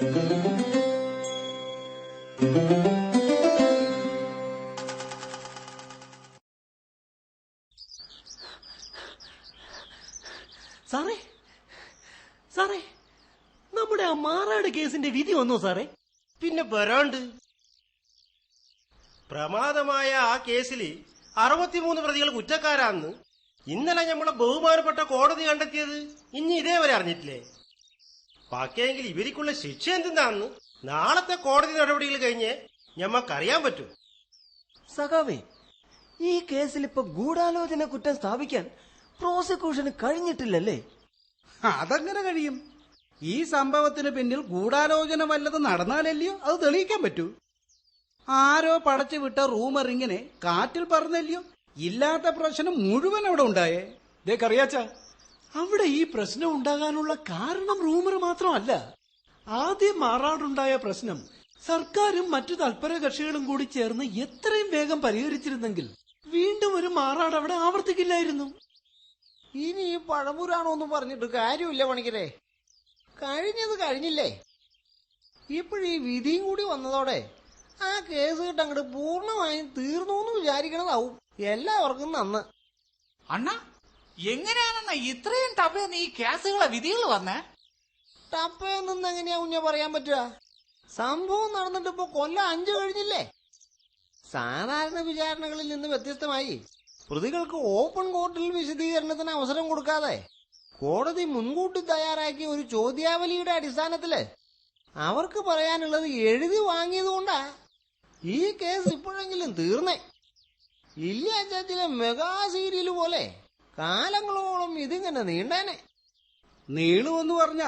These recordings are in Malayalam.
സാറേ സാറേ, നമ്മുടെ ആ മാറാട് കേസിന്റെ വിധി വന്നോ സാറേ? പിന്നെ വരാണ്ട്. പ്രമാദമായ ആ കേസിൽ 63 പ്രതികൾ കുറ്റക്കാരാന്ന് ഇന്നലെ നമ്മളെ ബഹുമാനപ്പെട്ട കോടതി കണ്ടെത്തിയത് ഇനി ഇതേവരെ അറിഞ്ഞിട്ടില്ലേ? ബാക്കിയെങ്കിൽ ഇവർക്കുള്ള ശിക്ഷ എന്തിനാന്ന് നാളത്തെ കോടതി നടപടികൾ കഴിഞ്ഞ് ഞമ്മക്കറിയാൻ പറ്റൂ. സഖാവേ, ഈ കേസിൽ ഇപ്പൊ ഗൂഢാലോചന കുറ്റം സ്ഥാപിക്കാൻ പ്രോസിക്യൂഷന് കഴിഞ്ഞിട്ടില്ലല്ലേ? അതെങ്ങനെ കഴിയും? ഈ സംഭവത്തിന് പിന്നിൽ ഗൂഢാലോചന വല്ലതും നടന്നാലല്ലയോ അത് തെളിയിക്കാൻ പറ്റൂ. ആരോ പടച്ചു വിട്ട റൂമർ ഇങ്ങനെ കാറ്റിൽ പറഞ്ഞല്ലയോ ഇല്ലാത്ത പ്രശ്നം മുഴുവൻ അവിടെ ഉണ്ടായേ. കറിയാച്ച, അവിടെ ഈ പ്രശ്നം ഉണ്ടാകാനുള്ള കാരണം റൂമർ മാത്രമല്ല. ആദ്യം മാറാടുണ്ടായ പ്രശ്നം സർക്കാരും മറ്റു തൽപര കക്ഷികളും കൂടി ചേർന്ന് എത്രയും വേഗം പരിഹരിച്ചിരുന്നെങ്കിൽ വീണ്ടും ഒരു മാറാട് അവിടെ ആവർത്തിക്കില്ലായിരുന്നു. ഇനി ഈ പഴമുരാണോന്നും പറഞ്ഞിട്ട് കാര്യമില്ല പണിക്കരെ. കഴിഞ്ഞത് കഴിഞ്ഞില്ലേ. ഇപ്പോഴീ വിധിയും കൂടി വന്നതോടെ ആ കേസ് കിട്ട് അങ്ങോട്ട് പൂർണ്ണമായും തീർന്നു എന്ന് വിചാരിക്കണതാവും എല്ലാവർക്കും നന്ന്. അണ്ണ, എങ്ങനെയാണെന്ന ഇത്രയും ടപ്പേന്ന് ഈ കേസുകളെ വിധികൾ വന്നേ? ടപ്പേന്ന് എങ്ങനെയാ കുഞ്ഞ പറയാൻ പറ്റുക? സംഭവം നടന്നിട്ട് ഇപ്പൊ കൊല്ലം 5 കഴിഞ്ഞില്ലേ. സാധാരണ വിചാരണകളിൽ നിന്ന് വ്യത്യസ്തമായി പ്രതികൾക്ക് ഓപ്പൺ കോർട്ടിൽ വിശദീകരണത്തിന് അവസരം കൊടുക്കാതെ കോടതി മുൻകൂട്ടി തയ്യാറാക്കിയ ഒരു ചോദ്യാവലിയുടെ അടിസ്ഥാനത്തില് അവർക്ക് പറയാനുള്ളത് എഴുതി വാങ്ങിയതുകൊണ്ടാ ഈ കേസ് ഇപ്പോഴെങ്കിലും തീർന്നേ. ഇല്ലാച്ചാച്ചിലെ മെഗാ സീരിയൽ പോലെ കാലങ്ങളോളം ഇതിങ്ങനെ നീണ്ടാനെ. നീളുമെന്ന് പറഞ്ഞ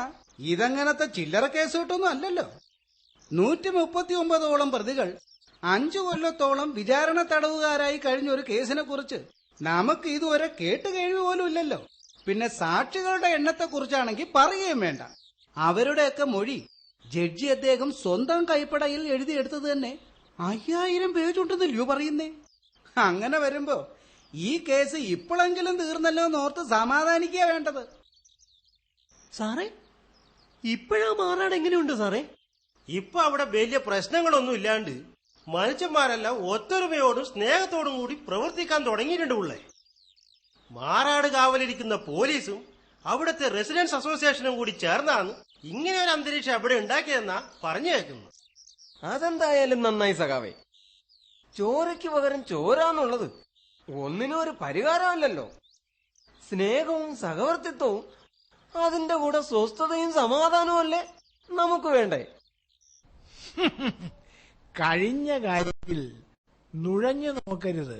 ഇതങ്ങനത്തെ ചില്ലറ കേസ് കിട്ടൊന്നും അല്ലല്ലോ. 139ഓളം പ്രതികൾ 5 കൊല്ലത്തോളം വിചാരണ തടവുകാരായി കഴിഞ്ഞ ഒരു കേസിനെ കുറിച്ച് നമുക്ക് ഇതുവരെ കേട്ടുകേഴ്വി പോലും ഇല്ലല്ലോ. പിന്നെ സാക്ഷികളുടെ എണ്ണത്തെ കുറിച്ചാണെങ്കിൽ പറയുകയും വേണ്ട. അവരുടെയൊക്കെ മൊഴി ജഡ്ജി അദ്ദേഹം സ്വന്തം കൈപ്പടയിൽ എഴുതിയെടുത്തത് തന്നെ 5000 പേജുണ്ടെന്നല്ലയോ പറയുന്നേ. അങ്ങനെ വരുമ്പോ ഈ കേസ് ഇപ്പോഴെങ്കിലും തീർന്നല്ലോ എന്നോർത്ത് സമാധാനിക്കുക വേണ്ടത്. സാറേ, ഇപ്പോഴാ മാറാട് എങ്ങനെയുണ്ട് സാറേ? ഇപ്പൊ അവിടെ വലിയ പ്രശ്നങ്ങളൊന്നും ഇല്ലാണ്ട് മനുഷ്യന്മാരെല്ലാം ഒത്തൊരുമയോടും സ്നേഹത്തോടും കൂടി പ്രവർത്തിക്കാൻ തുടങ്ങിയിട്ടുണ്ട്. ഉള്ളേ മാറാട് കാവലിരിക്കുന്ന പോലീസും അവിടുത്തെ റെസിഡൻസ് അസോസിയേഷനും കൂടി ചേർന്നാണ് ഇങ്ങനെ ഒരു അന്തരീക്ഷം അവിടെ ഉണ്ടാക്കിയതെന്നാ പറഞ്ഞു കേൾക്കുന്നു. അതെന്തായാലും നന്നായി സഖാവേ. ചോരയ്ക്ക് പകരം ചോരാന്നുള്ളത് ഒന്നിനും ഒരു പരിഹാരമല്ലല്ലോ. സ്നേഹവും സഹവർത്തിത്വവും അതിന്റെ കൂടെ സ്വസ്ഥതയും സമാധാനവും അല്ലേ നമുക്ക് വേണ്ടേ? കഴിഞ്ഞ കാര്യത്തിൽ നുഴഞ്ഞു നോക്കരുത്.